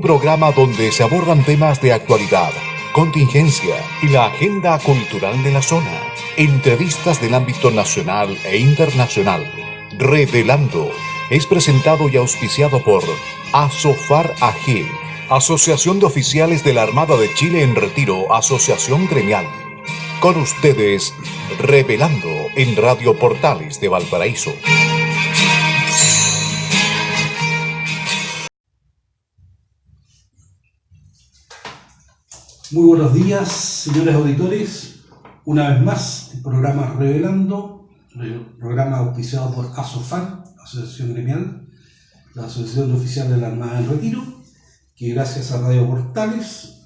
programa donde se abordan temas de actualidad, contingencia y la agenda cultural de la zona. Entrevistas del ámbito nacional e internacional. Revelando es presentado y auspiciado por Asofar AG, Asociación de Oficiales de la Armada de Chile en Retiro, Asociación Gremial. Con ustedes, Revelando en Radio Portales de Valparaíso. Muy buenos días, señores auditores. Una vez más, el programa Revelando, el programa auspiciado por Asofar, Asociación Gremial, la Asociación de Oficiales de la Armada en Retiro, que gracias a Radio Portales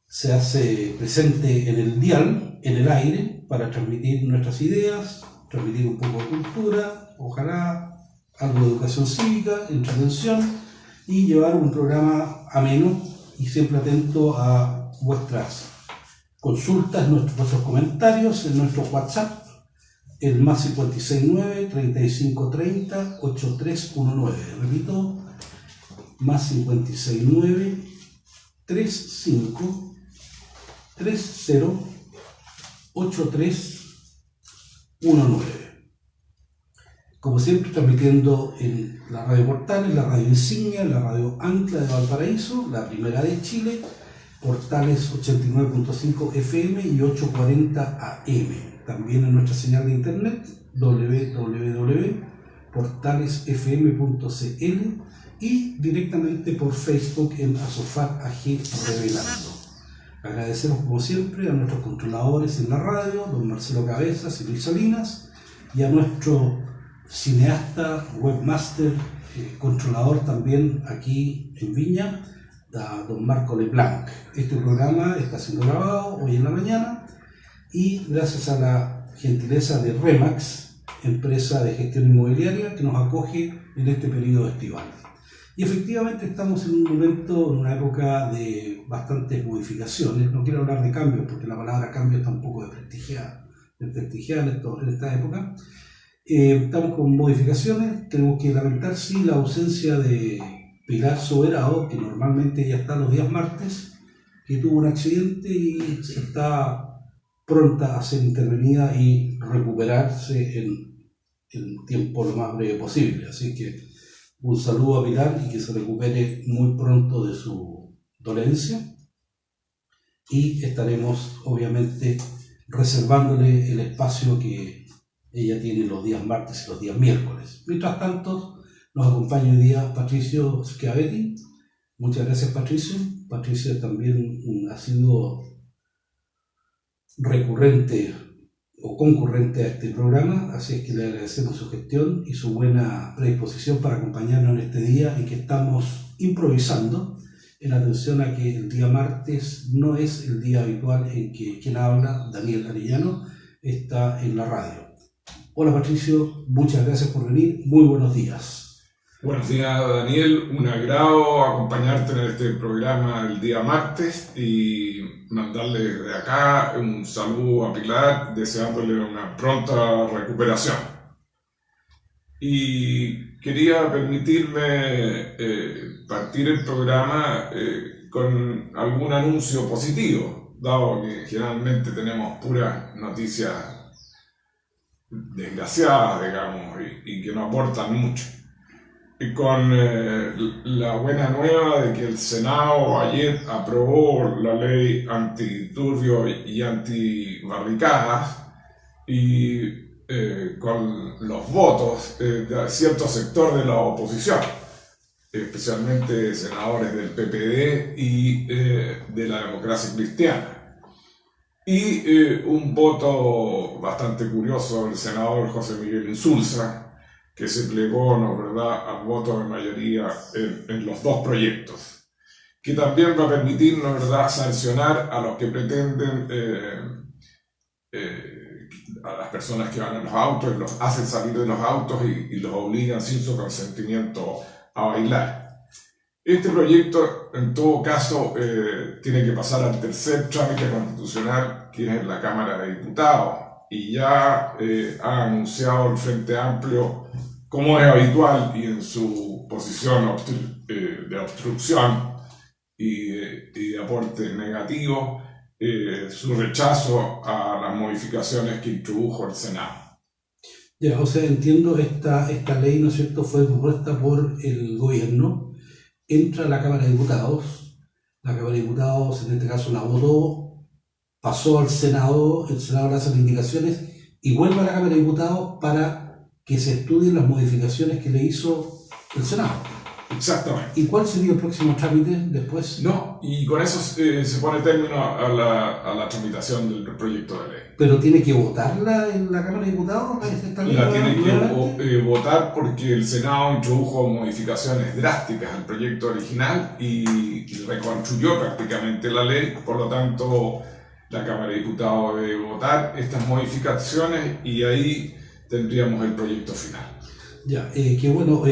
se hace presente en el dial, en el aire, para transmitir nuestras ideas, transmitir un poco de cultura, ojalá algo de educación cívica, entretención y llevar un programa ameno y siempre atento a vuestras consultas, vuestros comentarios en nuestro WhatsApp, el más 569 3530 8319. Repito, más 569 3530 8319. Como siempre, transmitiendo en la Radio Portales, la radio insignia, la radio ancla de Valparaíso, la primera de Chile, Portales 89.5 FM y 840 AM. También en nuestra señal de internet www.portalesfm.cl y directamente por Facebook en Asofar AG Revelando. Agradecemos como siempre a nuestros controladores en la radio, don Marcelo Cabezas y Luis Salinas, y a nuestro cineasta, webmaster, controlador también aquí en Viña, a don Marco Leblanc. Este programa está siendo grabado hoy en la mañana y gracias a la gentileza de Remax, empresa de gestión inmobiliaria que nos acoge en este periodo estival. Y efectivamente estamos en un momento, en una época de bastantes modificaciones. No quiero hablar de cambios porque la palabra cambio está un poco desprestigiada en esta época. Estamos con modificaciones, tenemos que lamentar sí la ausencia de Pilar Soberado, que normalmente ella está los días martes, que tuvo un accidente y está pronta a ser intervenida y recuperarse en el tiempo lo más breve posible. Así que un saludo a Pilar y que se recupere muy pronto de su dolencia. Y estaremos obviamente reservándole el espacio que ella tiene los días martes y los días miércoles. Mientras tanto, nos acompaña hoy día Patricio Schiavetti. Muchas gracias, Patricio. Patricio también ha sido recurrente o concurrente a este programa, así es que le agradecemos su gestión y su buena predisposición para acompañarnos en este día en que estamos improvisando, en atención a que el día martes no es el día habitual en que quien habla, Daniel Arellano, está en la radio. Hola Patricio, muchas gracias por venir, muy buenos días. Buenos días Daniel, un agrado acompañarte en este programa el día martes y mandarle de acá un saludo a Pilar, deseándole una pronta recuperación. Y quería permitirme partir el programa con algún anuncio positivo, dado que generalmente tenemos puras noticias desgraciadas, digamos, y que no aportan mucho. Y con la buena nueva de que el Senado ayer aprobó la ley antiturbio y antibarricadas y con los votos de cierto sector de la oposición, especialmente senadores del PPD y de la Democracia Cristiana. Y un voto bastante curioso del senador José Miguel Insulza, que se plegó, ¿no verdad?, al voto de mayoría en los dos proyectos, que también va a permitir, ¿no verdad?, sancionar a los que pretenden, a las personas que van en los autos, los hacen salir de los autos y los obligan sin su consentimiento a bailar. Este proyecto, en todo caso, tiene que pasar al tercer trámite constitucional, que es en la Cámara de Diputados, y ya ha anunciado el Frente Amplio, como es habitual y en su posición de obstrucción, y de aportes negativos, su rechazo a las modificaciones que introdujo el Senado. Ya, o sea, entiendo, esta ley, ¿no es cierto?, fue propuesta por el gobierno, entra a la Cámara de Diputados, la Cámara de Diputados en este caso la votó, pasó al Senado, el Senado le hace las indicaciones y vuelve a la Cámara de Diputados para que se estudien las modificaciones que le hizo el Senado. Exactamente. ¿Y cuál sería el próximo trámite después? No, y con eso se pone término a la tramitación del proyecto de ley. ¿Pero tiene que votarla en la Cámara de Diputados? La tiene que votar porque el Senado introdujo modificaciones drásticas al proyecto original y reconstruyó prácticamente la ley, por lo tanto la Cámara de Diputados debe votar estas modificaciones y ahí tendríamos el proyecto final. Ya, qué bueno.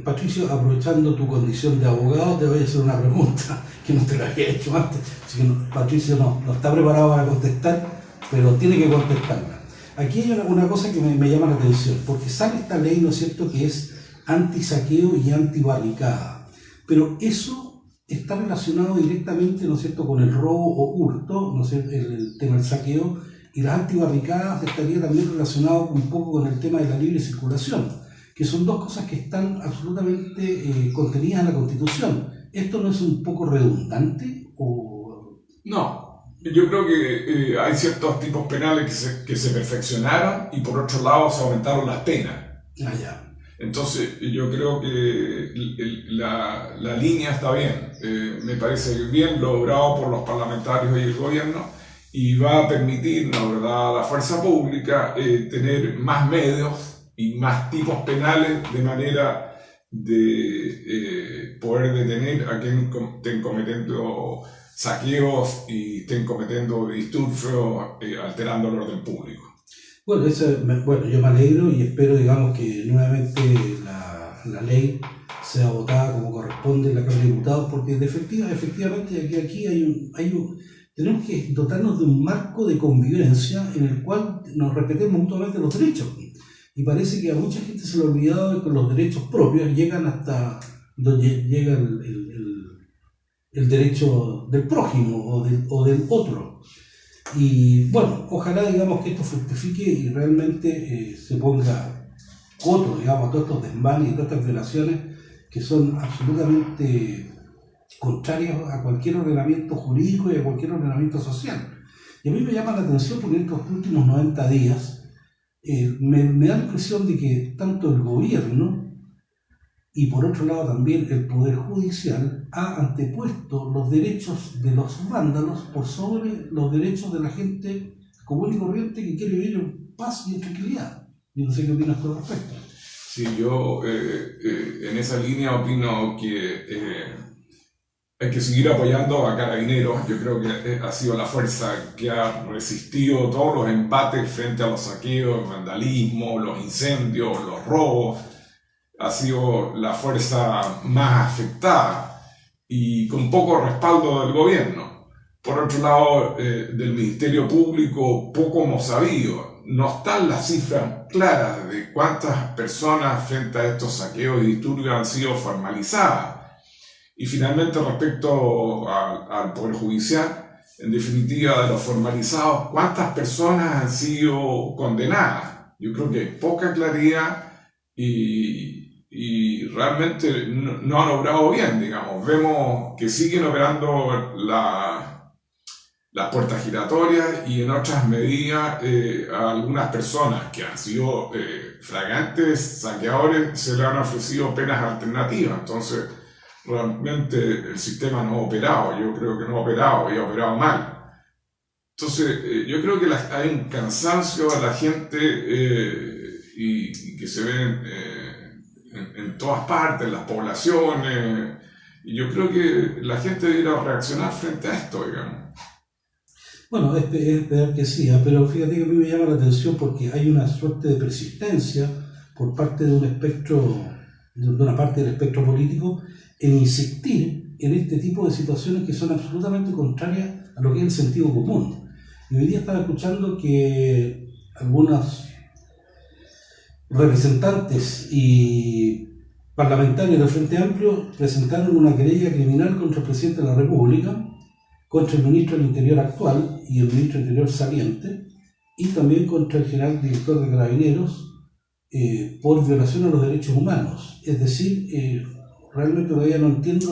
Patricio, aprovechando tu condición de abogado, te voy a hacer una pregunta que no te la había hecho antes. Así que Patricio no está preparado para contestar, pero tiene que contestarla. Aquí hay una cosa que me llama la atención, porque sale esta ley, ¿no es cierto?, que es anti-saqueo y anti-barricada. Pero eso está relacionado directamente, ¿no es cierto?, con el robo o hurto, ¿no es cierto?, el tema del saqueo, y las anti-barricadas estaría también relacionado un poco con el tema de la libre circulación, que son dos cosas que están absolutamente contenidas en la Constitución. ¿Esto no es un poco redundante? No, yo creo que hay ciertos tipos penales que se perfeccionaron y por otro lado se aumentaron las penas. Ah, ya. Entonces yo creo que la línea está bien, me parece bien logrado por los parlamentarios y el gobierno y va a permitir, la verdad, a la fuerza pública tener más medios y más tipos penales de manera de poder detener a quien estén cometiendo saqueos y estén cometiendo disturbios, alterando el orden público. Bueno, yo me alegro y espero, digamos, que nuevamente la ley sea votada como corresponde en la Cámara de Diputados, porque efectivamente aquí tenemos que dotarnos de un marco de convivencia en el cual nos respetemos mutuamente los derechos. Y parece que a mucha gente se le ha olvidado de que los derechos propios llegan hasta donde llega el derecho del prójimo o del otro. Y bueno, ojalá, digamos, que esto fructifique y realmente se ponga coto, digamos, a todos estos desmanes y todas estas violaciones que son absolutamente contrarias a cualquier ordenamiento jurídico y a cualquier ordenamiento social. Y a mí me llama la atención porque en estos últimos 90 días me da la impresión de que tanto el gobierno y por otro lado también el Poder Judicial ha antepuesto los derechos de los vándalos por sobre los derechos de la gente común y corriente que quiere vivir en paz y en tranquilidad. Yo no sé qué opinas tú al respecto. Sí, yo en esa línea opino que hay que seguir apoyando a Carabineros. Yo creo que ha sido la fuerza que ha resistido todos los embates frente a los saqueos, el vandalismo, los incendios, los robos. Ha sido la fuerza más afectada y con poco respaldo del gobierno. Por otro lado, del Ministerio Público poco hemos sabido. No están las cifras claras de cuántas personas frente a estos saqueos y disturbios han sido formalizadas. Y finalmente, respecto al Poder Judicial, en definitiva, de los formalizados, ¿cuántas personas han sido condenadas? Yo creo que hay poca claridad y realmente no han obrado bien, digamos. Vemos que siguen operando las puertas giratorias y en otras medidas a algunas personas que han sido flagrantes saqueadores se le han ofrecido penas alternativas. Entonces, realmente el sistema no ha operado, yo creo que no ha operado y ha operado mal. Entonces, yo creo que hay un cansancio a la gente y que se ve en todas partes, en las poblaciones, y yo creo que la gente debería reaccionar frente a esto, digamos. Bueno, esperar que sí, pero fíjate que a mí me llama la atención porque hay una suerte de persistencia por parte de una parte del espectro político en insistir en este tipo de situaciones que son absolutamente contrarias a lo que es el sentido común. Y hoy día estaba escuchando que algunos representantes y parlamentarios del Frente Amplio presentaron una querella criminal contra el presidente de la República, contra el ministro del Interior actual y el ministro del Interior saliente, y también contra el general director de Carabineros por violación a los derechos humanos. Es decir, realmente todavía no entiendo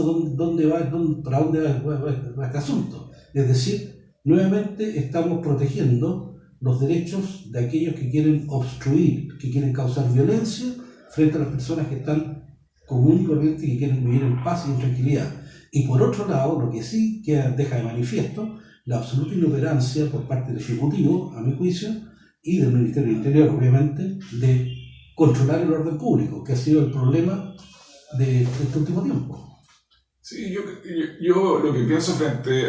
para dónde va este asunto. Es decir, nuevamente estamos protegiendo los derechos de aquellos que quieren obstruir, que quieren causar violencia frente a las personas que están común y corriente y que quieren vivir en paz y en tranquilidad. Y por otro lado, lo que sí deja de manifiesto la absoluta inoperancia por parte del Ejecutivo, a mi juicio, y del Ministerio del Interior, obviamente, de controlar el orden público, que ha sido el problema de este último tiempo. Sí, yo lo que pienso frente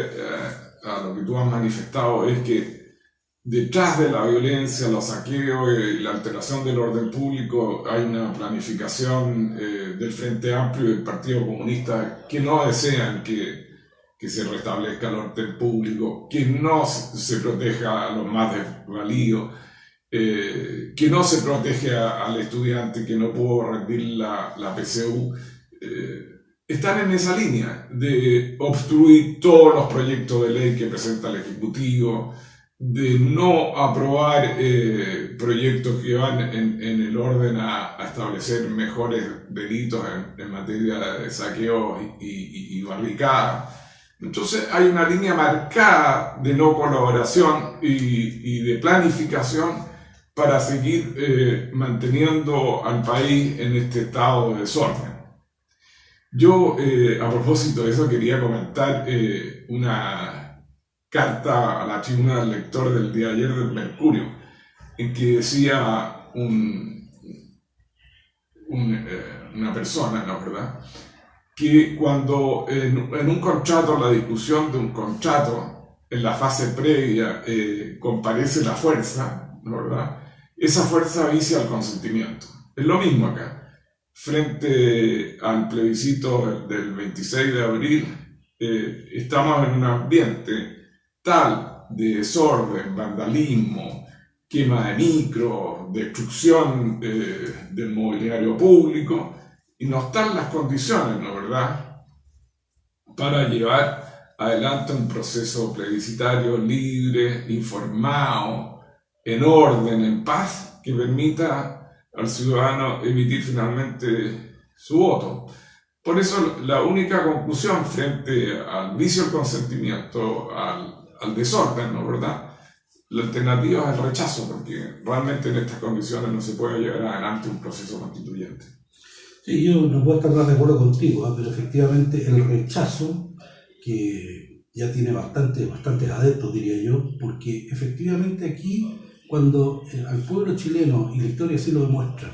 a lo que tú has manifestado es que detrás de la violencia, los saqueos y la alteración del orden público hay una planificación del Frente Amplio y del Partido Comunista que no desean que se restablezca el orden público, que no se proteja a los más desvalidos, que no se protege al estudiante que no pudo rendir la PSU. Están en esa línea de obstruir todos los proyectos de ley que presenta el Ejecutivo, de no aprobar proyectos que van en el orden a establecer mejores delitos en materia de saqueo y barricada. Entonces hay una línea marcada de no colaboración y de planificación para seguir manteniendo al país en este estado de desorden. Yo, a propósito de eso, quería comentar una carta a la tribuna del lector del día de ayer del Mercurio, en que decía una persona, ¿no, verdad?, que cuando en un contrato, la discusión de un contrato, en la fase previa comparece la fuerza, ¿no, verdad?, esa fuerza vicia al consentimiento. Es lo mismo acá. Frente al plebiscito del 26 de abril, estamos en un ambiente tal de desorden, vandalismo, quema de micros, destrucción del mobiliario público, y no están las condiciones, ¿no, verdad?, para llevar adelante un proceso plebiscitario libre, informado, en orden, en paz, que permita al ciudadano emitir finalmente su voto. Por eso la única conclusión frente al vicio del consentimiento, al desorden, ¿no, verdad?, la alternativa es el rechazo, porque realmente en estas condiciones no se puede llevar adelante un proceso constituyente. Sí, yo no puedo estar más de acuerdo contigo, pero efectivamente el rechazo, que ya tiene bastantes adeptos, diría yo, porque efectivamente aquí, cuando al pueblo chileno, y la historia así lo demuestra,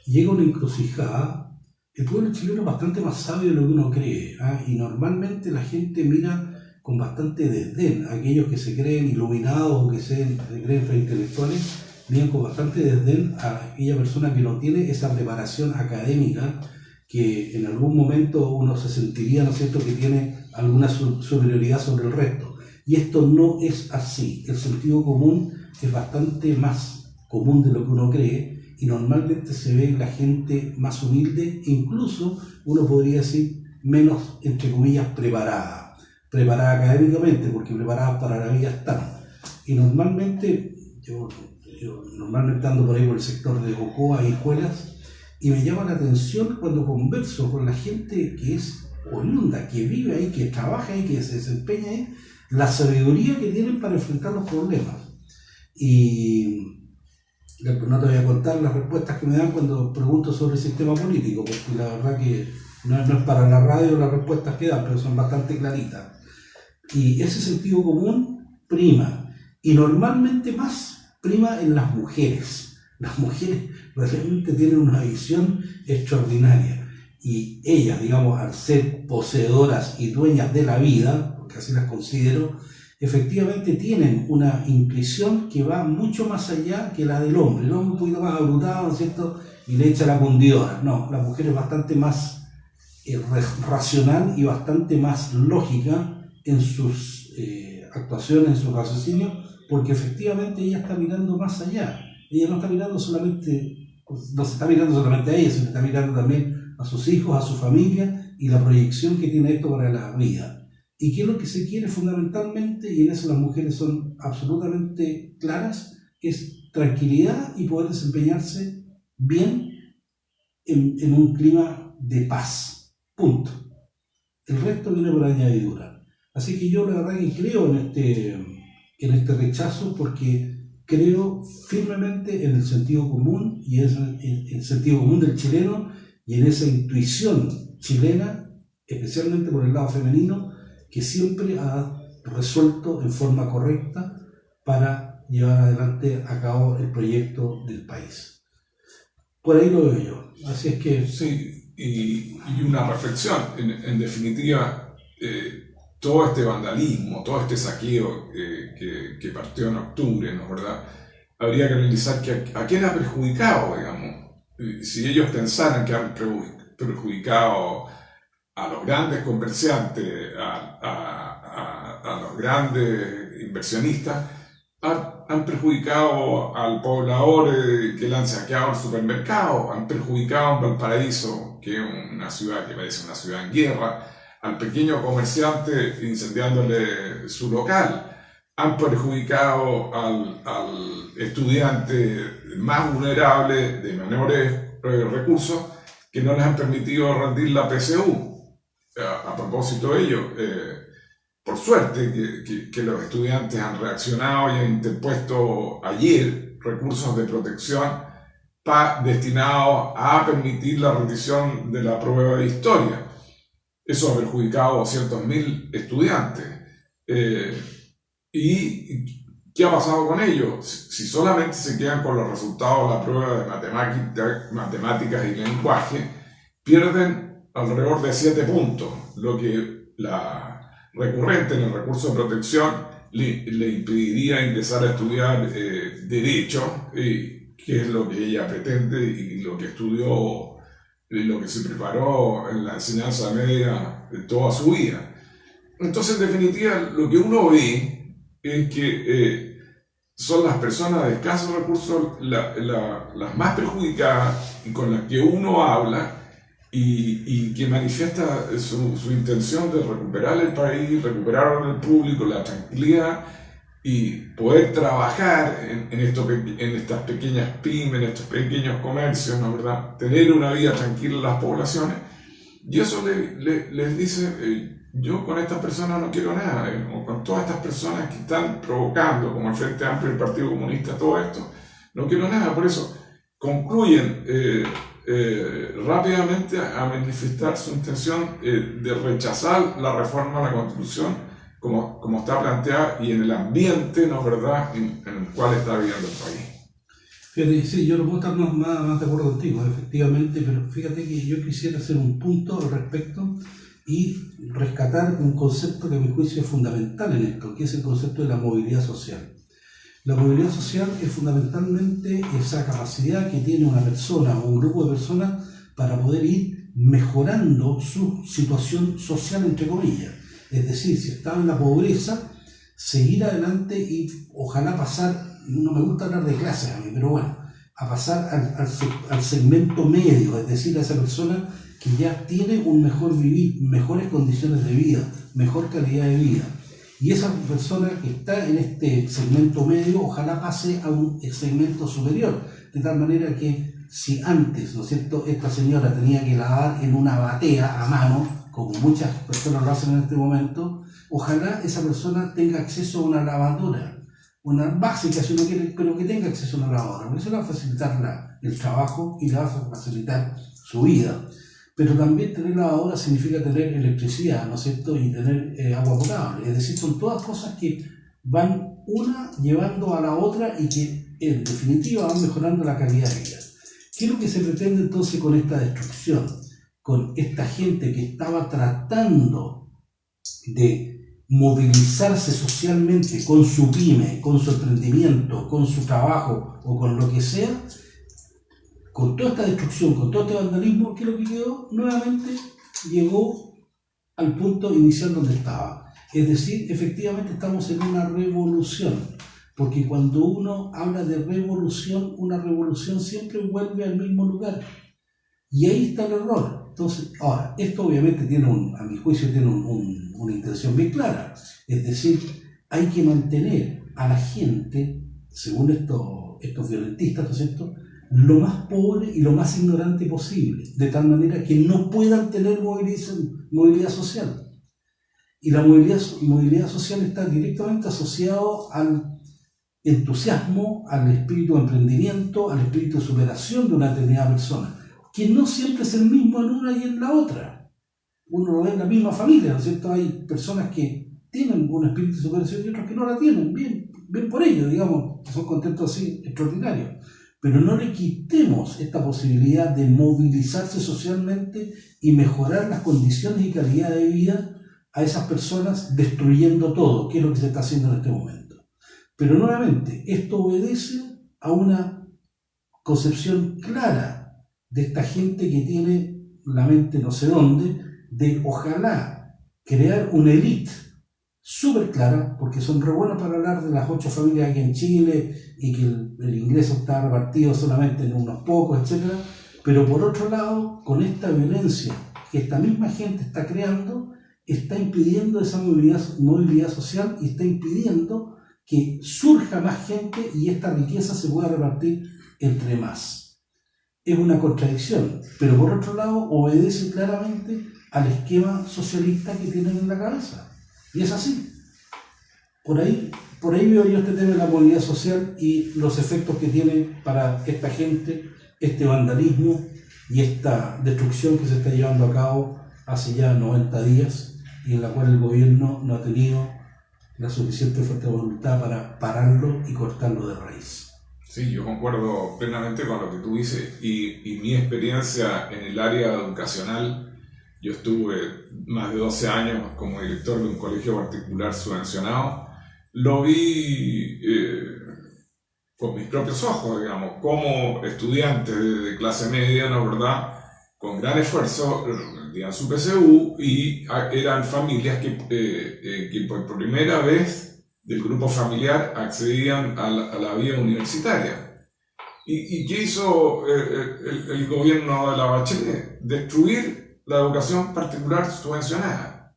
llega una encrucijada, el pueblo chileno es bastante más sabio de lo que uno cree, y normalmente la gente mira con bastante desdén a aquellos que se creen iluminados o que se creen intelectuales, miran con bastante desdén a aquella persona que no tiene esa preparación académica que en algún momento uno se sentiría, ¿no es cierto?, que tiene alguna superioridad sobre el resto. Y esto no es así. El sentido común es bastante más común de lo que uno cree y normalmente se ve la gente más humilde, incluso uno podría decir menos, entre comillas, preparada académicamente, porque preparadas para la vida están. Y normalmente, yo normalmente ando por ahí por el sector de Ocoa y Escuelas, y me llama la atención cuando converso con la gente que es oriunda, que vive ahí, que trabaja ahí, que se desempeña ahí, la sabiduría que tienen para enfrentar los problemas. Y no te voy a contar las respuestas que me dan cuando pregunto sobre el sistema político, porque la verdad que no es para la radio las respuestas que dan, pero son bastante claritas. Y ese sentido común prima, y normalmente más prima en las mujeres. Las mujeres realmente tienen una visión extraordinaria, y ellas, digamos, al ser poseedoras y dueñas de la vida, porque así las considero, efectivamente tienen una intuición que va mucho más allá que la del hombre. El hombre un poquito más abrutado, ¿no es cierto?, y le echa la fundidora. No, la mujer es bastante más racional y bastante más lógica en sus actuaciones, en su raciocinio, porque efectivamente ella está mirando más allá. Ella no está mirando solamente, no se está mirando solamente a ella, sino que está mirando también a sus hijos, a su familia y la proyección que tiene esto para la vida. ¿Y qué es lo que se quiere fundamentalmente? Y en eso las mujeres son absolutamente claras, es tranquilidad y poder desempeñarse bien en un clima de paz. Punto. El resto viene por añadidura. Así que yo la verdad que creo en este rechazo porque creo firmemente en el sentido común y en el sentido común del chileno y en esa intuición chilena, especialmente por el lado femenino, que siempre ha resuelto en forma correcta para llevar adelante a cabo el proyecto del país. Por ahí lo veo yo. Así es que... Sí, y una reflexión. En definitiva, todo este vandalismo, todo este saqueo que partió en octubre, ¿no es verdad? Habría que analizar a quién ha perjudicado, digamos. Si ellos pensaran que han perjudicado a los grandes comerciantes, a los grandes inversionistas, han perjudicado al poblador que le han saqueado el supermercado, han perjudicado en Valparaíso, que es una ciudad que parece una ciudad en guerra, al pequeño comerciante incendiándole su local, han perjudicado al estudiante más vulnerable de menores recursos que no les han permitido rendir la PSU. A propósito de ello, por suerte que los estudiantes han reaccionado y han interpuesto ayer recursos de protección destinados a permitir la rendición de la prueba de historia. Eso ha perjudicado a 200.000 estudiantes. ¿Y qué ha pasado con ellos? Si solamente se quedan con los resultados de la prueba de matemáticas y lenguaje, pierden alrededor de 7 puntos, lo que la recurrente en el recurso de protección le impediría ingresar a estudiar Derecho, que es lo que ella pretende y lo que estudió, lo que se preparó en la enseñanza media de toda su vida. Entonces, en definitiva, lo que uno ve es que son las personas de escasos recursos las más perjudicadas y con las que uno habla y que manifiesta su intención de recuperar el país, recuperar el público, la tranquilidad y poder trabajar en estas pequeñas pymes, en estos pequeños comercios, ¿no es verdad? Tener una vida tranquila en las poblaciones. Y eso les dice, yo con estas personas no quiero nada, o con todas estas personas que están provocando, como el Frente Amplio y el Partido Comunista, todo esto, no quiero nada. Por eso concluyen rápidamente a manifestar su intención de rechazar la reforma a la Constitución como está planteada y en el ambiente, ¿no es verdad?, en el cual está viviendo el país. Fíjate, sí, yo no puedo estar más de acuerdo contigo, efectivamente, pero fíjate que yo quisiera hacer un punto al respecto y rescatar un concepto que a mi juicio es fundamental en esto, que es el concepto de la movilidad social. La movilidad social es fundamentalmente esa capacidad que tiene una persona o un grupo de personas para poder ir mejorando su situación social, entre comillas. Es decir, si estaba en la pobreza, seguir adelante y ojalá pasar, no me gusta hablar de clases a mí, pero bueno, a pasar al segmento medio, es decir, a esa persona que ya tiene un mejor vivir, mejores condiciones de vida, mejor calidad de vida. Y esa persona que está en este segmento medio, ojalá pase a un segmento superior, de tal manera que si antes, ¿no es cierto?, esta señora tenía que lavar en una batea a mano, como muchas personas lo hacen en este momento, ojalá esa persona tenga acceso a una lavadora, una básica si uno quiere, pero que tenga acceso a una lavadora, porque eso le va a facilitar el trabajo y le va a facilitar su vida. Pero también tener lavadora significa tener electricidad, ¿no es cierto?, y tener agua potable. Es decir, son todas cosas que van una llevando a la otra y que en definitiva van mejorando la calidad de vida. ¿Qué es lo que se pretende entonces con esta destrucción? Con esta gente que estaba tratando de movilizarse socialmente con su pyme, con su emprendimiento, con su trabajo o con lo que sea, con toda esta destrucción, con todo este vandalismo, ¿qué es lo que quedó? Nuevamente llegó al punto inicial donde estaba. Es decir, efectivamente estamos en una revolución, porque cuando uno habla de revolución, una revolución siempre vuelve al mismo lugar. Y ahí está el error. Entonces, ahora, esto obviamente tiene a mi juicio, tiene una intención bien clara. Es decir, hay que mantener a la gente, según estos violentistas, ¿no es cierto?, lo más pobre y lo más ignorante posible, de tal manera que no puedan tener movilidad social. Y la movilidad social está directamente asociado al entusiasmo, al espíritu de emprendimiento, al espíritu de superación de una determinada persona, que no siempre es el mismo en una y en la otra. Uno lo ve en la misma familia, ¿no es cierto? Hay personas que tienen un espíritu de superación y otros que no la tienen, bien por ello, digamos, que son contentos así extraordinarios. Pero no le quitemos esta posibilidad de movilizarse socialmente y mejorar las condiciones y calidad de vida a esas personas destruyendo todo, que es lo que se está haciendo en este momento. Pero nuevamente, esto obedece a una concepción clara de esta gente que tiene la mente no sé dónde, de ojalá crear una élite súper clara, porque son re buenos para hablar de las 8 familias aquí en Chile y que el ingreso está repartido solamente en unos pocos, etc. Pero por otro lado, con esta violencia que esta misma gente está creando, está impidiendo esa movilidad social y está impidiendo que surja más gente y esta riqueza se pueda repartir entre más. Es una contradicción, pero por otro lado obedece claramente al esquema socialista que tienen en la cabeza. Y es así. Por ahí veo yo este tema de la movilidad social y los efectos que tiene para esta gente, este vandalismo y esta destrucción que se está llevando a cabo hace ya 90 días y en la cual el gobierno no ha tenido la suficiente fuerza de voluntad para pararlo y cortarlo de raíz. Sí, yo concuerdo plenamente con lo que tú dices y mi experiencia en el área educacional. Yo estuve más de 12 años como director de un colegio particular subvencionado. Lo vi con mis propios ojos, digamos, como estudiantes de clase media, ¿no, verdad?, con gran esfuerzo rendían su PSU y eran familias que por primera vez del grupo familiar accedían a la vía universitaria. ¿Y qué hizo el gobierno de la Bachelet? Destruir la educación particular subvencionada.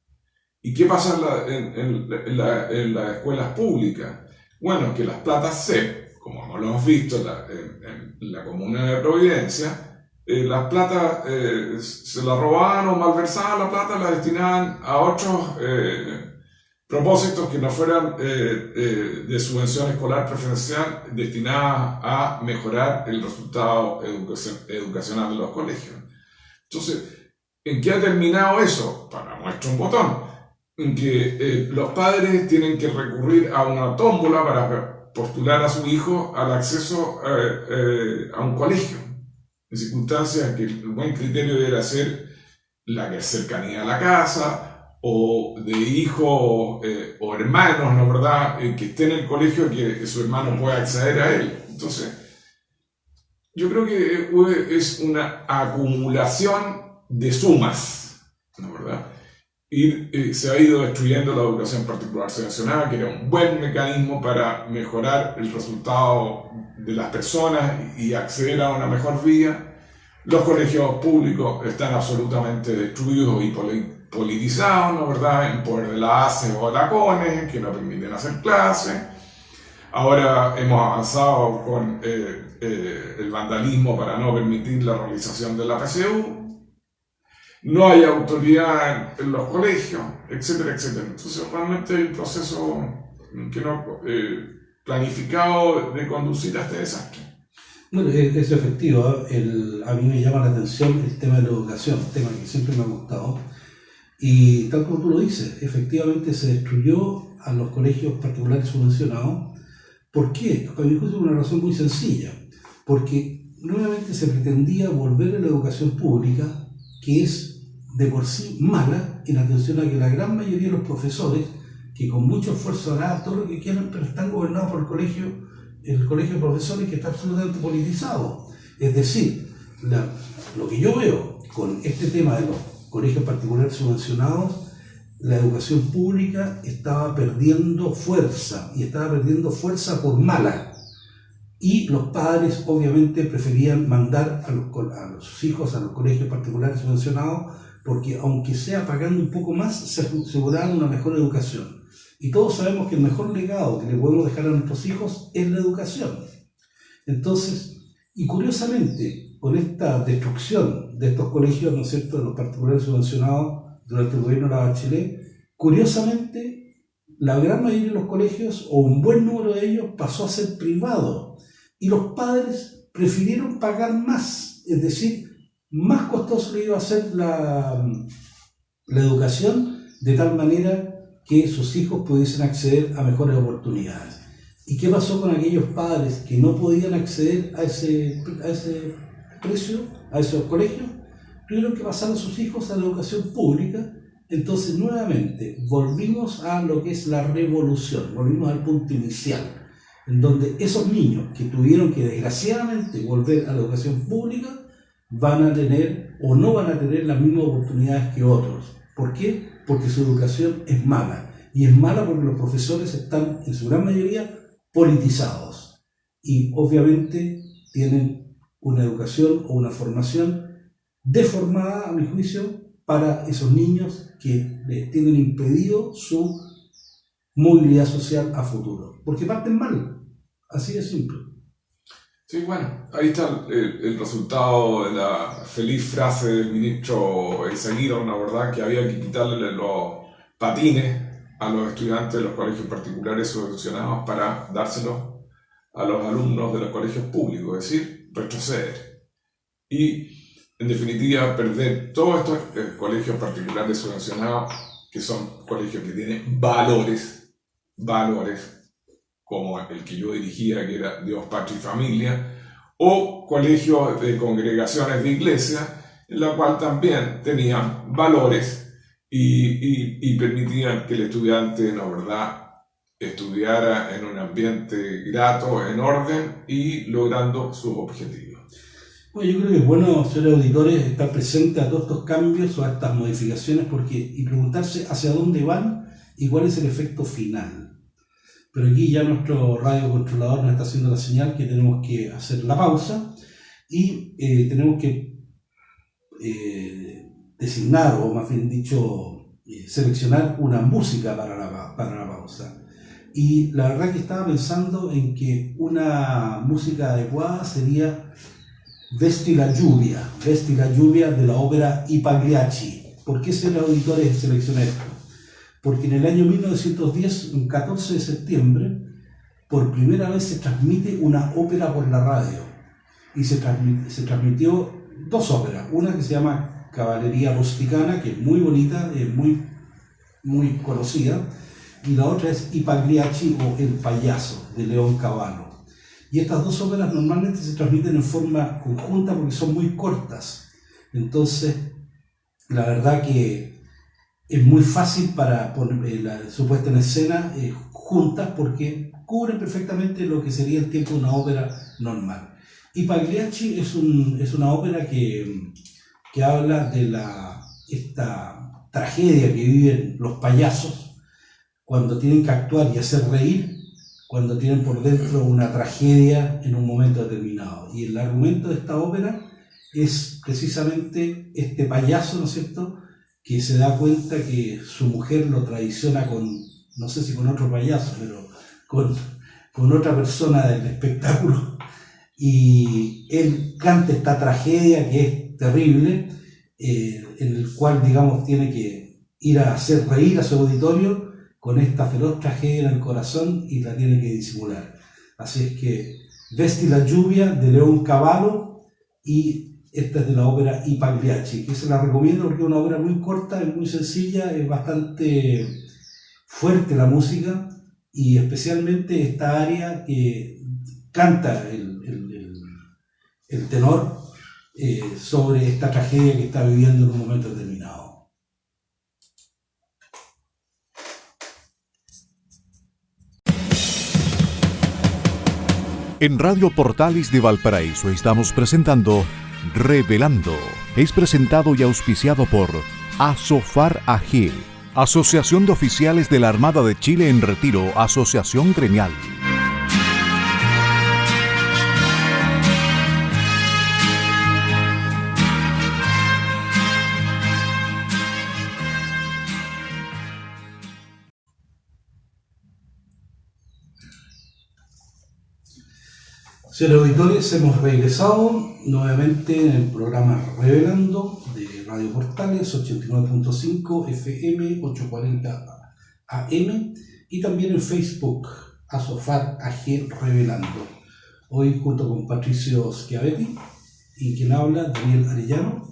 ¿Y qué pasa en las escuelas públicas? Bueno, que las platas CEP, como lo hemos visto en la comuna de Providencia, las platas se las robaban o malversaban la plata, la destinaban a otros propósitos que no fueran de subvención escolar preferencial destinadas a mejorar el resultado educacional de los colegios. Entonces, ¿en qué ha terminado eso? Para muestra un botón. En que los padres tienen que recurrir a una tómbola para postular a su hijo al acceso a un colegio. En circunstancias que el buen criterio debería ser la cercanía a la casa, o de hijos o hermanos, ¿no, verdad?, que estén en el colegio y que su hermano pueda acceder a él. Entonces, yo creo que es una acumulación de sumas, ¿no, verdad? Y se ha ido destruyendo la educación particular subvencionada, que era un buen mecanismo para mejorar el resultado de las personas y acceder a una mejor vía. Los colegios públicos están absolutamente destruidos y politizados, ¿no, verdad?, en poder de la ACE o de la CONE, que no permiten hacer clases. Ahora hemos avanzado con el vandalismo para no permitir la realización de la PSU. No hay autoridad en los colegios, etcétera, etcétera. Entonces realmente hay un proceso que no planificado de conducir a este desastre. Bueno, es efectivo. A mí me llama la atención el tema de la educación, un tema que siempre me ha gustado. Y tal como tú lo dices, efectivamente se destruyó a los colegios particulares subvencionados. ¿Por qué? Para mi juicio, por una razón muy sencilla. Porque nuevamente se pretendía volver a la educación pública, que es de por sí mala, en atención a que la gran mayoría de los profesores, que con mucho esfuerzo harán todo lo que quieran, pero están gobernados por el colegio de profesores, que está absolutamente politizado. Es decir, lo que yo veo con este tema de los colegios particulares subvencionados, la educación pública estaba perdiendo fuerza, y estaba perdiendo fuerza por mala. y los padres obviamente preferían mandar a sus hijos a los colegios particulares subvencionados, porque aunque sea pagando un poco más, se aseguraban una mejor educación. Y todos sabemos que el mejor legado que le podemos dejar a nuestros hijos es la educación. Entonces, y curiosamente, con esta destrucción de estos colegios, ¿no es cierto?, de los particulares subvencionados durante el gobierno de la Bachelet, curiosamente, la gran mayoría de los colegios, o un buen número de ellos, pasó a ser privado. Y los padres prefirieron pagar más, es decir, más costoso le iba a ser la educación, de tal manera que sus hijos pudiesen acceder a mejores oportunidades. ¿Y qué pasó con aquellos padres que no podían acceder a ese precio, a esos colegios? Tuvieron que pasar a sus hijos a la educación pública. Entonces, nuevamente, volvimos a lo que es la revolución, volvimos al punto inicial, en donde esos niños que tuvieron que desgraciadamente volver a la educación pública van a tener o no van a tener las mismas oportunidades que otros. ¿Por qué? Porque su educación es mala. Y es mala porque los profesores están, en su gran mayoría, politizados. Y obviamente tienen una educación o una formación deformada, a mi juicio, para esos niños que les tienen impedido su movilidad social a futuro. Porque parten mal. Así de simple. Sí, bueno, ahí está el resultado de la feliz frase del ministro Eizaguirre, la verdad, que había que quitarle los patines a los estudiantes de los colegios particulares subvencionados para dárselos a los alumnos de los colegios públicos, es decir, retroceder. Y, en definitiva, perder todos estos colegios particulares subvencionados, que son colegios que tienen valores, como el que yo dirigía, que era Dios, Patria y Familia, o colegios de congregaciones de iglesia, en la cual también tenían valores y permitían que el estudiante, la verdad, estudiara en un ambiente grato, en orden y logrando sus objetivos. Bueno, yo creo que es bueno, señores auditores, estar presente a todos estos cambios o a estas modificaciones y preguntarse hacia dónde van y cuál es el efecto final. Pero aquí ya nuestro radiocontrolador nos está haciendo la señal que tenemos que hacer la pausa y tenemos que designar, o más bien dicho, seleccionar una música para la pausa. Y la verdad que estaba pensando en que una música adecuada sería Vesti la lluvia de la ópera I Pagliacci. ¿Por qué, señores auditores, seleccioné esto? Porque en el año 1910, un 14 de septiembre, por primera vez se transmite una ópera por la radio. Y se transmitió dos óperas. Una que se llama Caballería Rusticana, que es muy bonita, es muy conocida. Y la otra es I Pagliacci, o El Payaso, de León Cavallo. Y estas dos óperas normalmente se transmiten en forma conjunta porque son muy cortas. Entonces, la verdad que es muy fácil para poner su puesta en escena juntas, porque cubren perfectamente lo que sería el tiempo de una ópera normal. Y Pagliacci es una ópera que habla de esta tragedia que viven los payasos cuando tienen que actuar y hacer reír, cuando tienen por dentro una tragedia en un momento determinado. Y el argumento de esta ópera es precisamente este payaso, ¿no es cierto?, que se da cuenta que su mujer lo traiciona no sé si con otro payaso, pero con otra persona del espectáculo, y él canta esta tragedia que es terrible, en el cual, digamos, tiene que ir a hacer reír a su auditorio con esta feroz tragedia en el corazón y la tiene que disimular. Así es que Vesti la lluvia de León Cavallo, y esta es de la ópera I Pagliacci, que se la recomiendo porque es una ópera muy corta, es muy sencilla, es bastante fuerte la música, y especialmente esta área que canta el tenor sobre esta tragedia que está viviendo en un momento determinado. En Radio Portales de Valparaíso estamos presentando Revelando. Es presentado y auspiciado por Asofar AG, Asociación de Oficiales de la Armada de Chile en Retiro, Asociación Gremial. Señores auditores, hemos regresado nuevamente en el programa Revelando de Radio Portales 89.5 FM 840 AM y también en Facebook Asofar AG Revelando. Hoy junto con Patricio Schiavetti y quien habla, Daniel Arellano,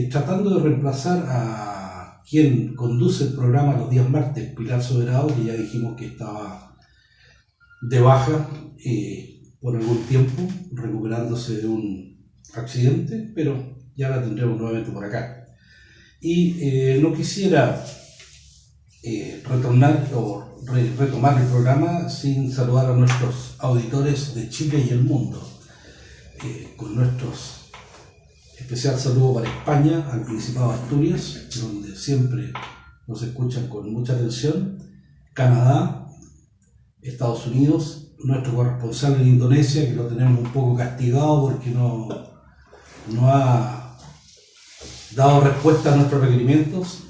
tratando de reemplazar a quien conduce el programa los días martes, Pilar Soberado, que ya dijimos que estaba de baja por algún tiempo, recuperándose de un accidente, pero ya la tendremos nuevamente por acá. Y no quisiera retomar el programa sin saludar a nuestros auditores de Chile y el mundo, con nuestros especial saludo para España, al Principado de Asturias, donde siempre nos escuchan con mucha atención, Canadá, Estados Unidos, nuestro corresponsal en Indonesia, que lo tenemos un poco castigado porque no ha dado respuesta a nuestros requerimientos,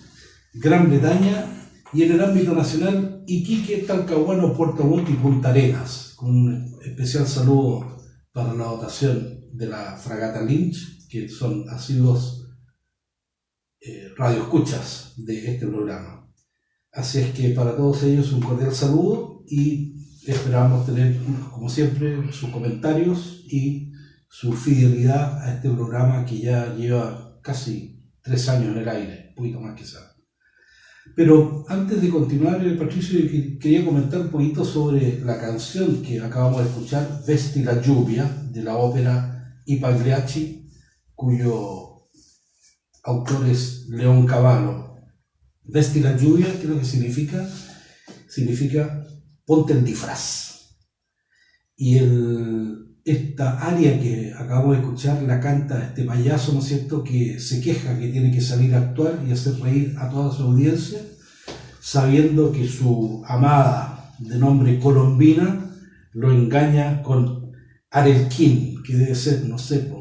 Gran Bretaña, y en el ámbito nacional, Iquique, Talcahuano, Puerto Montt y Punta Arenas, con un especial saludo para la dotación de la fragata Lynch, que son asiduos radioescuchas de este programa. Así es que para todos ellos un cordial saludo y esperamos tener, como siempre, sus comentarios y su fidelidad a este programa que ya lleva casi 3 años en el aire, un poquito más quizás. Pero antes de continuar, Patricio, quería comentar un poquito sobre la canción que acabamos de escuchar, Vesti la lluvia, de la ópera I Pagliacci, cuyo autor es León Cavallo. Vesti la lluvia, ¿qué es lo que significa? Significa ponte el disfraz. Y esta aria que acabamos de escuchar la canta este payaso, ¿no es cierto?, que se queja que tiene que salir a actuar y hacer reír a toda su audiencia, sabiendo que su amada de nombre Colombina lo engaña con Arelquín, que debe ser, no sé,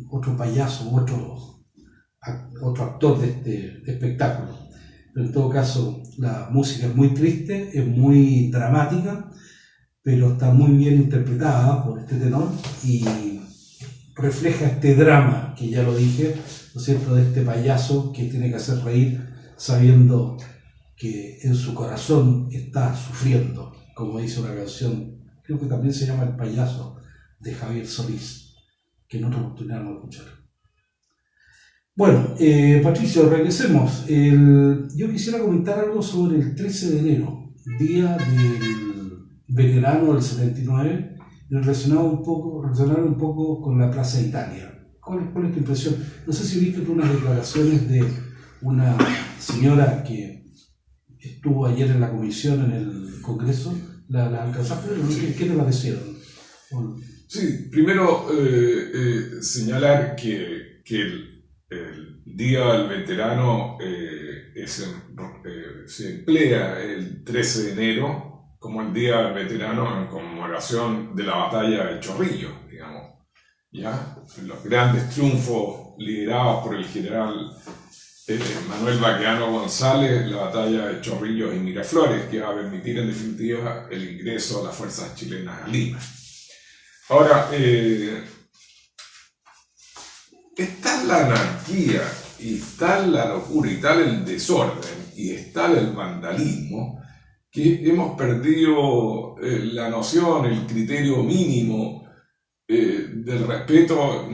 otro payaso, otro actor de este espectáculo. Pero en todo caso, la música es muy triste, es muy dramática, pero está muy bien interpretada por este tenor y refleja este drama, que ya lo dije, ¿no es cierto?, de este payaso que tiene que hacer reír sabiendo que en su corazón está sufriendo, como dice una canción, creo que también se llama El payaso, de Javier Solís, que en otra oportunidad vamos a escuchar. Bueno, Patricio, regresemos. Yo quisiera comentar algo sobre el 13 de enero, día del veterano del 79, y relacionar un poco con la Plaza Italia. ¿Cuál es tu impresión? No sé si viste tú unas declaraciones de una señora que estuvo ayer en la comisión en el Congreso. ¿La alcanzaste? ¿Qué te parecieron? Bueno. Sí, primero señalar que el Día del Veterano se emplea el 13 de enero como el Día del Veterano en conmemoración de la batalla de Chorrillos, digamos, ¿ya? Los grandes triunfos liderados por el general Manuel Baqueano González, la batalla de Chorrillos y Miraflores, que va a permitir en definitiva el ingreso de las fuerzas chilenas a Lima. Ahora, está la anarquía, y está la locura, y tal el desorden, y está el vandalismo, que hemos perdido la noción, el criterio mínimo del respeto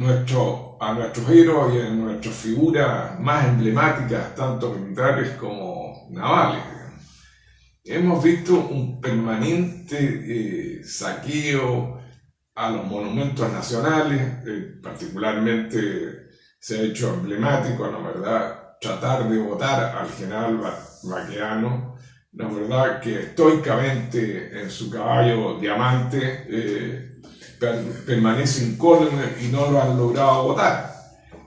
a nuestros héroes y a nuestras figuras más emblemáticas, tanto militares como navales. Hemos visto un permanente saqueo a los monumentos nacionales, particularmente se ha hecho emblemático, ¿no verdad?, tratar de votar al general Baqueano, ¿no verdad?, que estoicamente en su caballo diamante permanece incólume y no lo han logrado votar.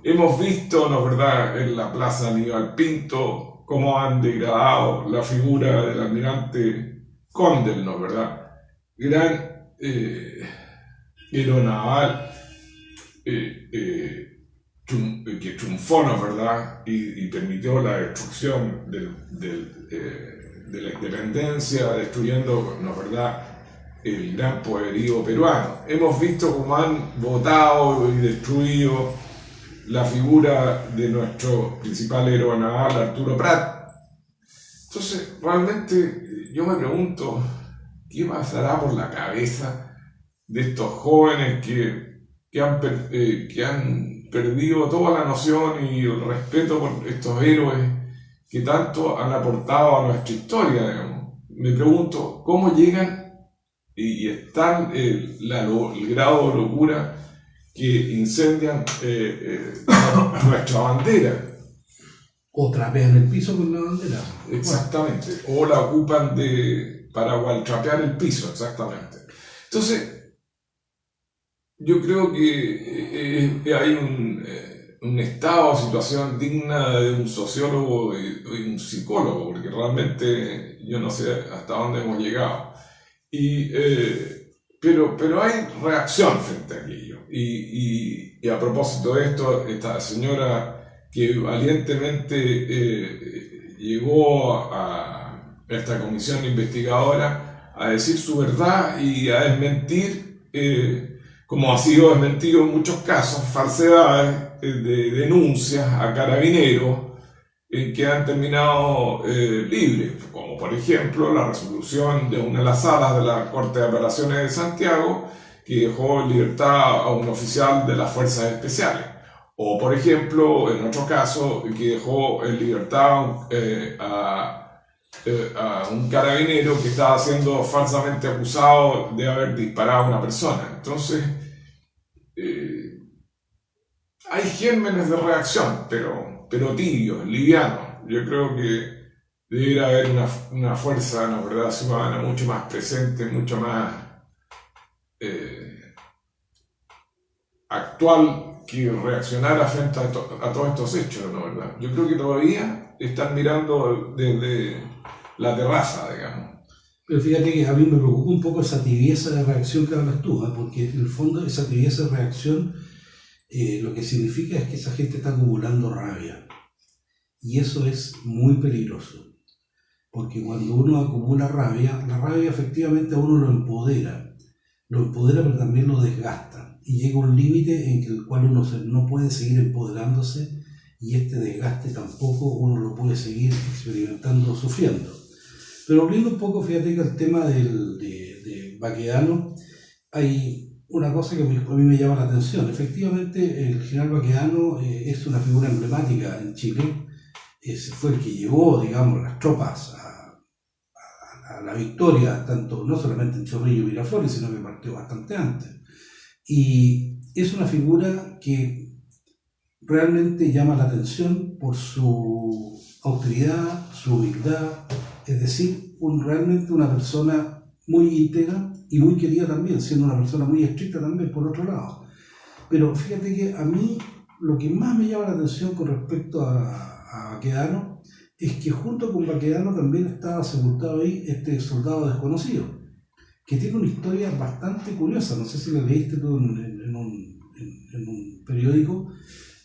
Hemos visto, ¿no verdad?, en la plaza Aníbal Pinto cómo han degradado la figura del almirante Condel, ¿no verdad?, gran héroe naval que triunfó, ¿no verdad?, y permitió la destrucción de la independencia, destruyendo, ¿no verdad?, el gran poderío peruano. Hemos visto cómo han votado y destruido la figura de nuestro principal héroe naval, Arturo Prat. Entonces, realmente yo me pregunto, ¿qué pasará por la cabeza de estos jóvenes que han perdido toda la noción y el respeto por estos héroes que tanto han aportado a nuestra historia, digamos? Me pregunto, ¿cómo llegan y están el grado de locura que incendian nuestra bandera? O trapean el piso con la bandera. Exactamente, o la ocupan para trapear el piso, exactamente. Entonces, yo creo que hay un estado o situación digna de un sociólogo y un psicólogo, porque realmente yo no sé hasta dónde hemos llegado. Pero hay reacción frente a aquello. Y a propósito de esto, esta señora que valientemente llegó a esta comisión investigadora a decir su verdad y a desmentir, como ha sido desmentido en muchos casos, falsedades de denuncias a carabineros que han terminado libres, como por ejemplo la resolución de una de las salas de la Corte de Apelaciones de Santiago que dejó en libertad a un oficial de las Fuerzas Especiales, o por ejemplo en otro caso que dejó en libertad a un carabinero que estaba siendo falsamente acusado de haber disparado a una persona. Entonces hay gérmenes de reacción, pero tibios, livianos. Yo creo que debería haber una fuerza, una verdad ciudadana mucho más presente, mucho más actual, que reaccionara frente a todos estos hechos, ¿no? ¿Verdad? Yo creo que todavía están mirando desde la terraza, digamos. Pero fíjate que a mí me preocupa un poco esa tibieza de reacción que hablas tú, ¿eh? Porque en el fondo esa tibieza de reacción lo que significa es que esa gente está acumulando rabia. Y eso es muy peligroso. Porque cuando uno acumula rabia, la rabia efectivamente a uno lo empodera, pero también lo desgasta. Y llega un límite en el cual uno no puede seguir empoderándose, y este desgaste tampoco uno lo puede seguir experimentando, sufriendo. Pero volviendo un poco, fíjate que el tema de Baquedano, hay una cosa que a mí me llama la atención. Efectivamente, el general Baquedano es una figura emblemática en Chile. Fue el que llevó, digamos, las tropas a la victoria, tanto no solamente en Chorrillos y Miraflores, sino que partió bastante antes. Y es una figura que realmente llama la atención por su autoridad, su humildad, es decir, realmente una persona muy íntegra y muy querida también, siendo una persona muy estricta también por otro lado. Pero fíjate que a mí lo que más me llama la atención con respecto a Baquedano es que junto con Baquedano también estaba sepultado ahí este soldado desconocido, que tiene una historia bastante curiosa. No sé si la leíste tú en un periódico,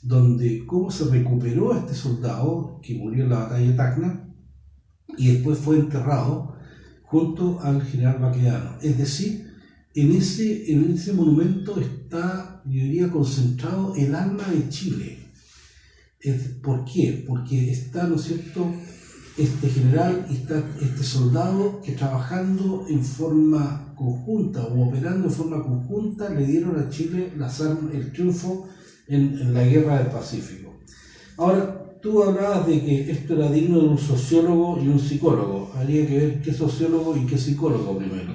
donde cómo se recuperó a este soldado que murió en la batalla de Tacna y después fue enterrado junto al general Baquedano. Es decir, en ese monumento está, yo diría, concentrado el alma de Chile. ¿Por qué? Porque está, ¿no es cierto?, este general y está este soldado que trabajando en forma conjunta o operando en forma conjunta le dieron a Chile el triunfo en la guerra del Pacífico. Ahora, tú hablabas de que esto era digno de un sociólogo y un psicólogo. Habría que ver qué sociólogo y qué psicólogo primero,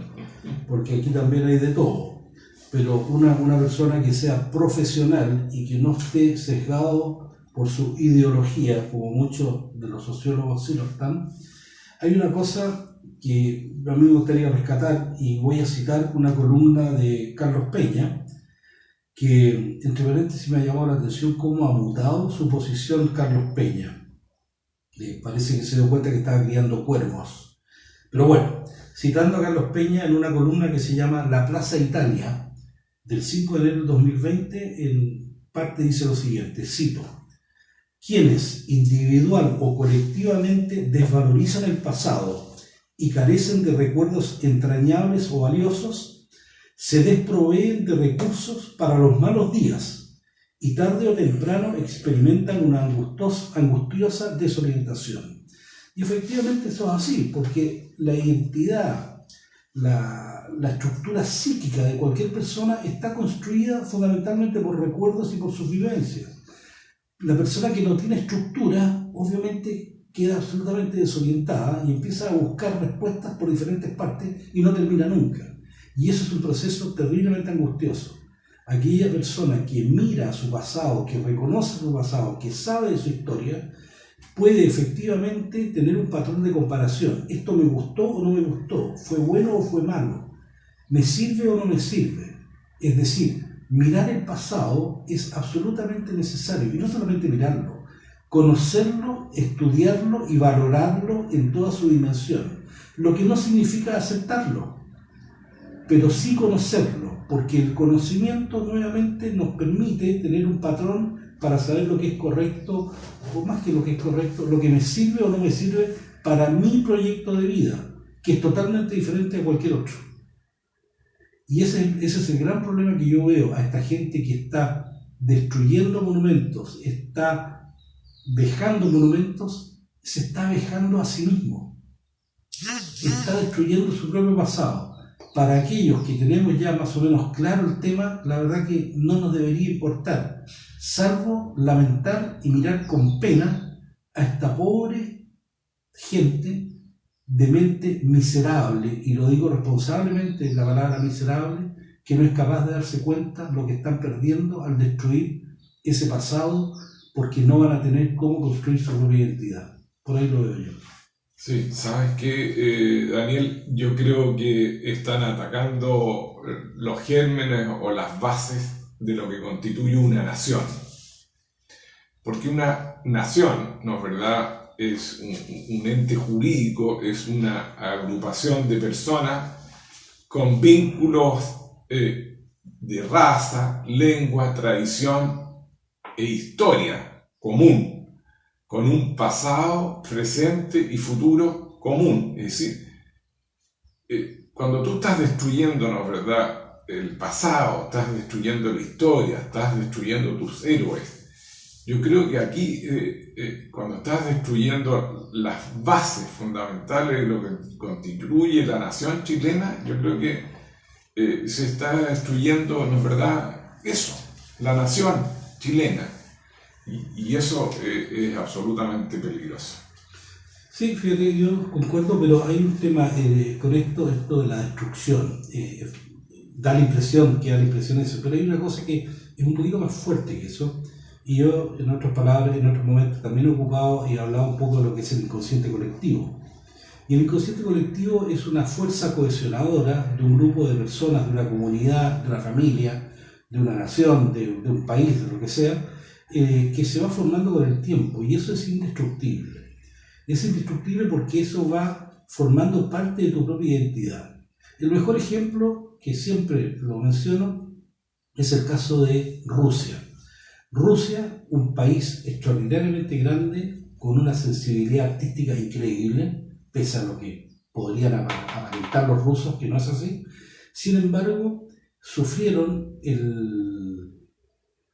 porque aquí también hay de todo. Pero una persona que sea profesional y que no esté sesgado por su ideología, como muchos de los sociólogos sí lo están. Hay una cosa que a mí me gustaría rescatar, y voy a citar una columna de Carlos Peña, que entre paréntesis me ha llamado la atención cómo ha mutado su posición Carlos Peña. Parece que se dio cuenta que estaba criando cuervos. Pero bueno, citando a Carlos Peña en una columna que se llama La Plaza Italia, del 5 de enero del 2020, en parte dice lo siguiente, cito: quienes individual o colectivamente desvalorizan el pasado y carecen de recuerdos entrañables o valiosos, se desproveen de recursos para los malos días y tarde o temprano experimentan una angustiosa desorientación. Y efectivamente eso es así, porque la identidad, la estructura psíquica de cualquier persona está construida fundamentalmente por recuerdos y por sus vivencias. La persona que no tiene estructura, obviamente, queda absolutamente desorientada y empieza a buscar respuestas por diferentes partes y no termina nunca. Y eso es un proceso terriblemente angustioso. Aquella persona que mira a su pasado, que reconoce su pasado, que sabe de su historia, puede efectivamente tener un patrón de comparación. ¿Esto me gustó o no me gustó? ¿Fue bueno o fue malo? ¿Me sirve o no me sirve? Es decir, mirar el pasado es absolutamente necesario, y no solamente mirarlo, conocerlo, estudiarlo y valorarlo en toda su dimensión, lo que no significa aceptarlo, pero sí conocerlo, porque el conocimiento nuevamente nos permite tener un patrón para saber lo que es correcto, o más que lo que es correcto, lo que me sirve o no me sirve para mi proyecto de vida, que es totalmente diferente a cualquier otro. Y ese es el gran problema que yo veo a esta gente que está destruyendo monumentos, está vejando monumentos, se está vejando a sí mismo, está destruyendo su propio pasado. Para aquellos que tenemos ya más o menos claro el tema, la verdad que no nos debería importar, salvo lamentar y mirar con pena a esta pobre gente de mente miserable, y lo digo responsablemente, la palabra miserable, que no es capaz de darse cuenta lo que están perdiendo al destruir ese pasado, porque no van a tener cómo construir su propia identidad. Por ahí lo veo yo. Sí, ¿sabes qué, Daniel? Yo creo que están atacando los gérmenes o las bases de lo que constituye una nación. Porque una nación, ¿no es verdad?, es un ente jurídico, es una agrupación de personas con vínculos de raza, lengua, tradición e historia común, con un pasado, presente y futuro común. Es decir, cuando tú estás destruyendo, ¿no es verdad?, el pasado, estás destruyendo la historia, estás destruyendo tus héroes. Yo creo que aquí, cuando estás destruyendo las bases fundamentales de lo que constituye la nación chilena, yo creo que se está destruyendo, ¿no es verdad?, eso, la nación chilena. Y eso es absolutamente peligroso. Sí, fíjate, yo concuerdo, pero hay un tema con esto de la destrucción. Da la impresión eso, pero hay una cosa que es un poquito más fuerte que eso. Y yo, en otras palabras, en otros momentos, también he ocupado y he hablado un poco de lo que es el inconsciente colectivo. Y el inconsciente colectivo es una fuerza cohesionadora de un grupo de personas, de una comunidad, de una familia, de una nación, de un país, de lo que sea, que se va formando con el tiempo, y eso es indestructible. Es indestructible porque eso va formando parte de tu propia identidad. El mejor ejemplo, que siempre lo menciono, es el caso de Rusia. Rusia, un país extraordinariamente grande, con una sensibilidad artística increíble, pese a lo que podrían aparentar los rusos, que no es así. Sin embargo, sufrieron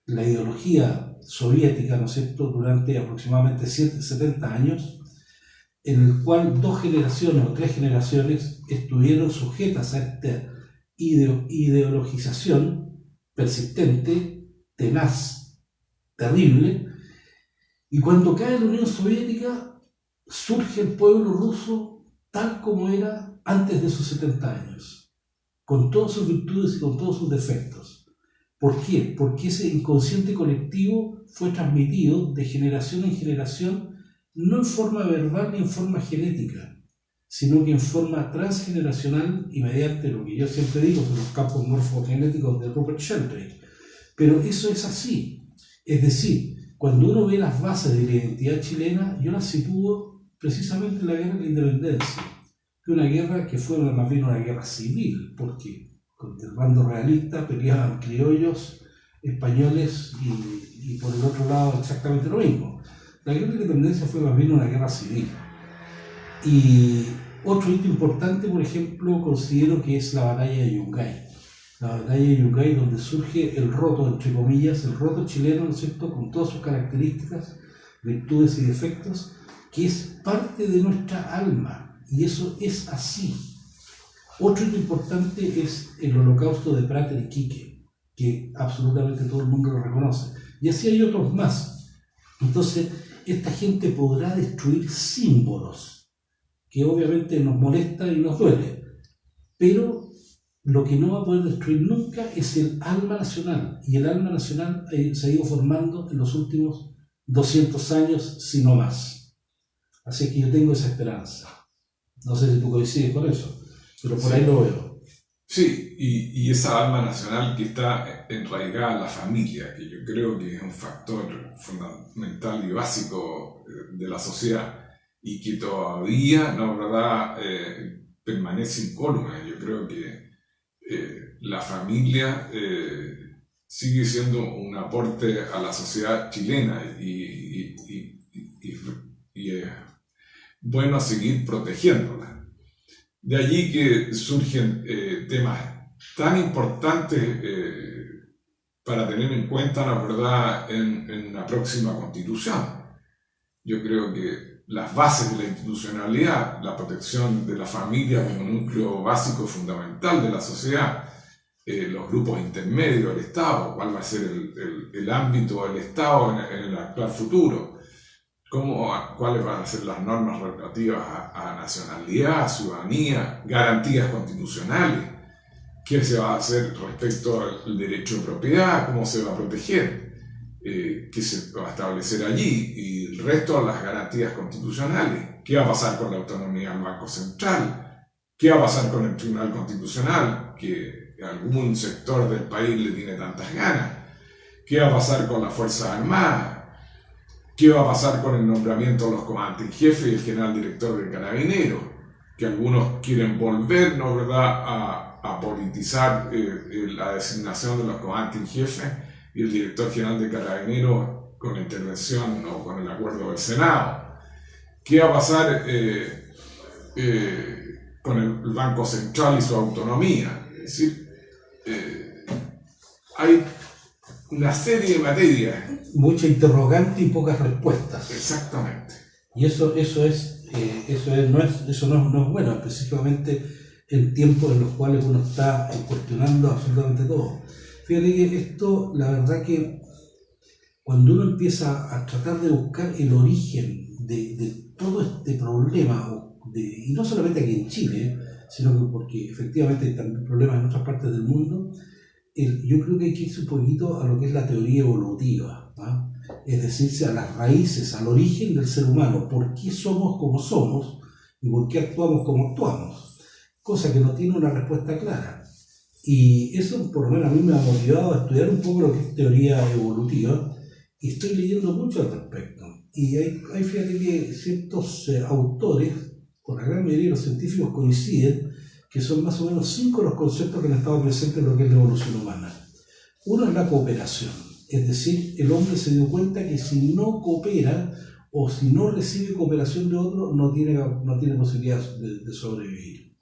la ideología soviética, ¿no es cierto?, durante aproximadamente 70 años, en el cual 2 generaciones o 3 generaciones estuvieron sujetas a esta ideologización persistente, tenaz, terrible, y cuando cae la Unión Soviética surge el pueblo ruso tal como era antes de sus 70 años, con todas sus virtudes y con todos sus defectos. ¿Por qué? Porque ese inconsciente colectivo fue transmitido de generación en generación, no en forma verbal ni en forma genética, sino que en forma transgeneracional y mediante lo que yo siempre digo son los campos morfogenéticos de Rupert Sheldrake. Pero eso es así. Es decir, cuando uno ve las bases de la identidad chilena, yo las sitúo precisamente en la guerra de la independencia, que una guerra que fue más bien una guerra civil, porque contra el bando realista peleaban criollos, españoles y por el otro lado exactamente lo mismo. La guerra de la independencia fue más bien una guerra civil. Y Otro hito importante, por ejemplo, considero que es la batalla de Yungay. La batalla de Yungay, donde surge el roto, entre comillas, el roto chileno, ¿no es cierto?, con todas sus características, virtudes y defectos, que es parte de nuestra alma, y eso es así. Otro hito importante es el holocausto de Prat el Iquique, que absolutamente todo el mundo lo reconoce, y así hay otros más. Entonces, esta gente podrá destruir símbolos, que obviamente nos molesta y nos duele, pero lo que no va a poder destruir nunca es el alma nacional, y el alma nacional se ha ido formando en los últimos 200 años, si no más. Así que yo tengo esa esperanza. No sé si tú coincides con eso, pero por ahí lo veo. Sí, y esa alma nacional que está enraigada en la familia, que yo creo que es un factor fundamental y básico de la sociedad, y que todavía, la verdad, permanece incólume. Yo creo que la familia sigue siendo un aporte a la sociedad chilena y es bueno seguir protegiéndola. De allí que surgen temas tan importantes para tener en cuenta, la verdad, en la próxima constitución. Yo creo que las bases de la institucionalidad, la protección de la familia como núcleo básico fundamental de la sociedad, los grupos intermedios del Estado, cuál va a ser el ámbito del Estado en el actual futuro, cuáles van a ser las normas relativas a nacionalidad, ciudadanía, garantías constitucionales, qué se va a hacer respecto al derecho de propiedad, cómo se va a proteger, qué se va a establecer allí, y el resto de las garantías constitucionales, qué va a pasar con la autonomía del Banco Central, qué va a pasar con el Tribunal Constitucional, que algún sector del país le tiene tantas ganas, qué va a pasar con las Fuerzas Armadas, qué va a pasar con el nombramiento de los comandantes en jefe y el general director del Carabineros, que algunos quieren volver, ¿no, verdad?, a politizar la designación de los comandantes en jefe y el director general de Carabineros con la intervención o con el acuerdo del Senado. ¿Qué va a pasar con el Banco Central y su autonomía? Es decir, hay una serie de materias. Mucha interrogante y pocas respuestas. Exactamente. Y eso no es bueno, específicamente en tiempos en los cuales uno está cuestionando absolutamente todo. Fíjate que esto, la verdad que cuando uno empieza a tratar de buscar el origen de todo este problema, y no solamente aquí en Chile, sino que porque efectivamente hay también problemas en otras partes del mundo, yo creo que hay que irse un poquito a lo que es la teoría evolutiva, ¿ah? Es decir, a las raíces, al origen del ser humano, por qué somos como somos y por qué actuamos como actuamos, cosa que no tiene una respuesta clara. Y eso por lo menos a mí me ha motivado a estudiar un poco lo que es teoría evolutiva, y estoy leyendo mucho al respecto. Y hay fíjate que ciertos autores, con la gran mayoría de los científicos, coinciden que son más o menos 5 los conceptos que han estado presentes en lo que es la evolución humana. Uno es la cooperación, es decir, el hombre se dio cuenta que si no coopera o si no recibe cooperación de otro, no tiene posibilidad de sobrevivir.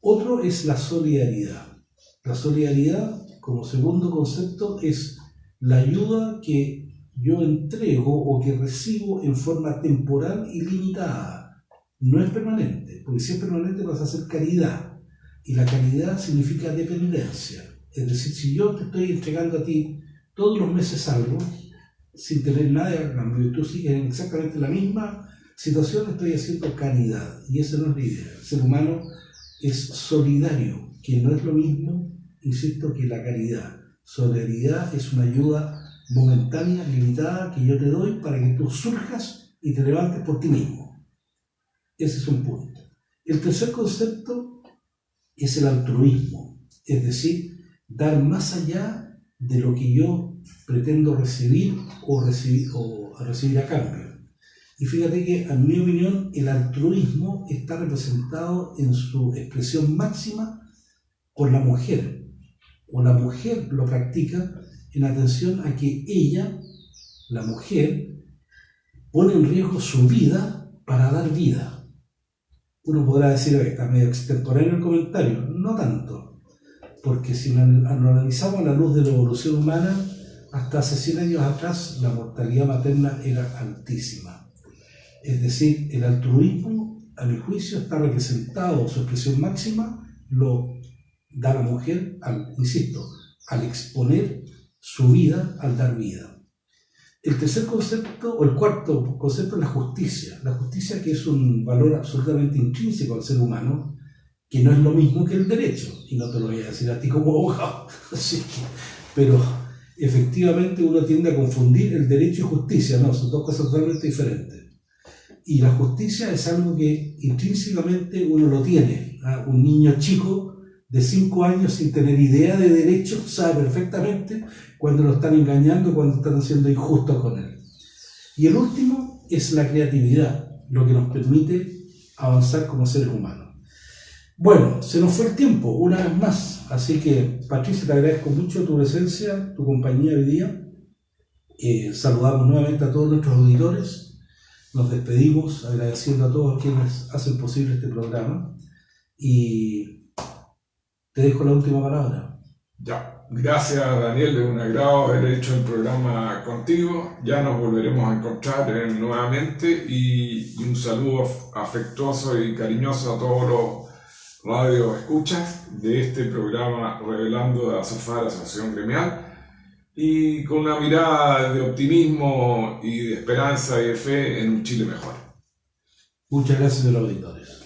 Otro es la solidaridad. La solidaridad, como segundo concepto, es la ayuda que yo entrego o que recibo en forma temporal y limitada. No es permanente, porque si es permanente pasa a ser caridad, y la caridad significa dependencia. Es decir, si yo te estoy entregando a ti todos los meses algo, sin tener nada a cambio, y tú sigues en exactamente la misma situación, estoy haciendo caridad, y esa no es la idea. El ser humano es solidario, que no es lo mismo, insisto, que la caridad. Solidaridad es una ayuda momentánea, limitada, que yo te doy para que tú surjas y te levantes por ti mismo. Ese es un punto. El tercer concepto es el altruismo, es decir, dar más allá de lo que yo pretendo recibir o recibir a cambio. Y fíjate que, en mi opinión, el altruismo está representado en su expresión máxima por la mujer, o la mujer lo practica en atención a que ella, la mujer, pone en riesgo su vida para dar vida. Uno podrá decir, "Oye, está medio extemporáneo el comentario". No tanto, porque si lo analizamos a la luz de la evolución humana, hasta hace 100 años atrás la mortalidad materna era altísima. Es decir, el altruismo, a mi juicio, está representado, su expresión máxima lo da la mujer, insisto, al exponer su vida, al dar vida. El tercer concepto, o el cuarto concepto, es la justicia. La justicia, que es un valor absolutamente intrínseco al ser humano, que no es lo mismo que el derecho, y no te lo voy a decir a ti como abogado, así que, pero efectivamente uno tiende a confundir el derecho y justicia, no, son dos cosas totalmente diferentes. Y la justicia es algo que intrínsecamente uno lo tiene, ¿ah? Un niño chico de 5 años sin tener idea de derecho sabe perfectamente cuando lo están engañando, cuando están siendo injustos con él. Y el último es la creatividad, lo que nos permite avanzar como seres humanos. Bueno, se nos fue el tiempo, una vez más, así que Patricia, te agradezco mucho tu presencia, tu compañía hoy día. Saludamos nuevamente a todos nuestros auditores, nos despedimos agradeciendo a todos quienes hacen posible este programa y te dejo la última palabra. Ya, gracias Daniel, es un agrado haber hecho el programa contigo. Ya nos volveremos a encontrar nuevamente y un saludo afectuoso y cariñoso a todos los radio escuchas de este programa Revelando de ASOFAR, Asociación Gremial, y con una mirada de optimismo y de esperanza y de fe en un Chile mejor. Muchas gracias a los auditores.